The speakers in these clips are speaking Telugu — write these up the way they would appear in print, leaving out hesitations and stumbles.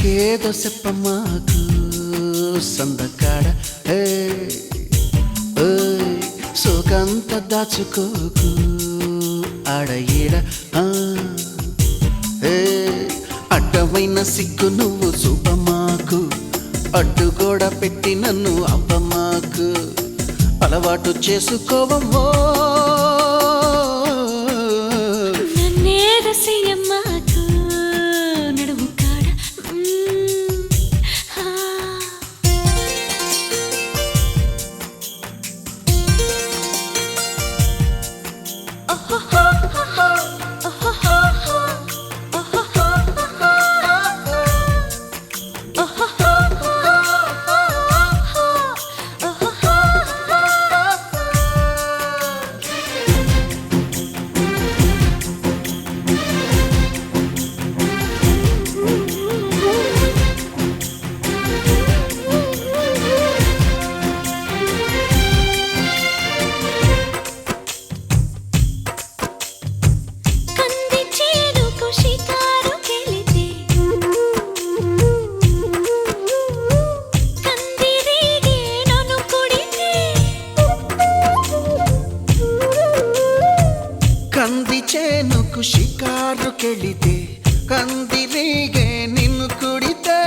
నాకేదో చెప్పమాకు సందకాడ సోకంత దాచుకోకు ఆడ ఈడ అడ్డమైన సిగ్గు నువ్వు చూపమాకు అడ్డుగోడ పెట్టి నన్ను అబ్బమాకు అలవాటు చేసుకోవమ్మో కంది చేనుకు షికారుకెళితే కందిరీగే నిన్ను కుడితే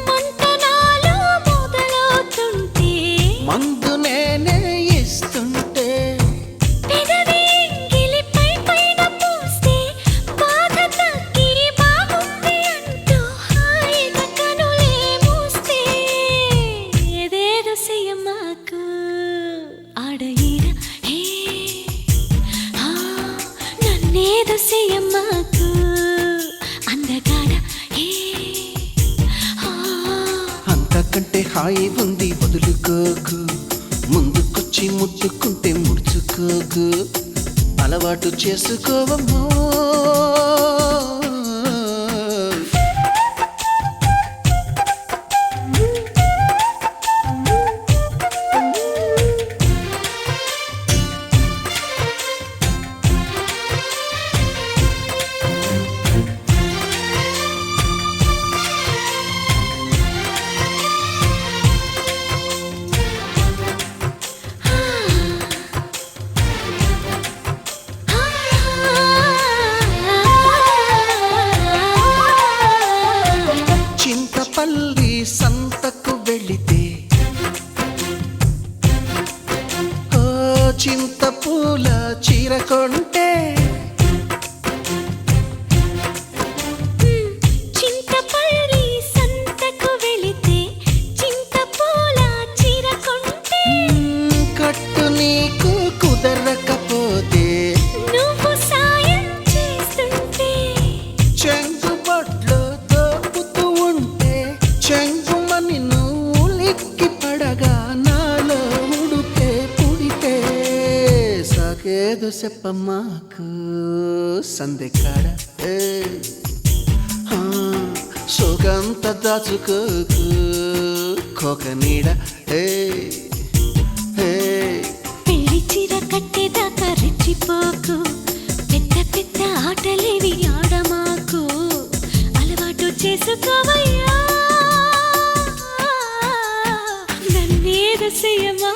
మంతనాలు మొదలవుతుంటే మందు నేనే ఇస్తుంటే పెదవి గిలిపై పైన పూస్తే బాధ తగ్గి బాగుంది అంటూ హాయిగా కనులే మూస్తే ఏదేదో చెయ్యమాకు ఆడ ఈడ నన్నేదో చెయ్యమాకు అందగాడ అంతకంటే హాయి ఉంది వదులుకోకు ముందుకొచ్చి ముట్టుకుంటే ముడుచుకోకు అలవాటు చేసుకోవమ్మో చింతపల్లి సంతకు వెళితే ఓ చింతపూల చీర కొంటే చింతపల్లి సంతకు వెళితే చింతపూల చీర కొంటే కట్టు నీకు కుదరకపోతే నువ్వు సాయం చేస్తుంటే చెంగుబట్లో దోపుతూ ఉంటే చెంగుమని నువ్వు లిక్కి పడగా నాలో ఉడుకే పుడితే సాకేదో చెప్పమాకు సందెకాడ సోకంత దాచుకోకు కోక నీడ పెళ్లి చీర కట్టేదాకా రెచ్చిపోకు పెద్ద పెద్ద ఆటలేవి ఆడమాకు అలవాటు చేసుకోవయ్యా నన్నేదో చెయ్యమా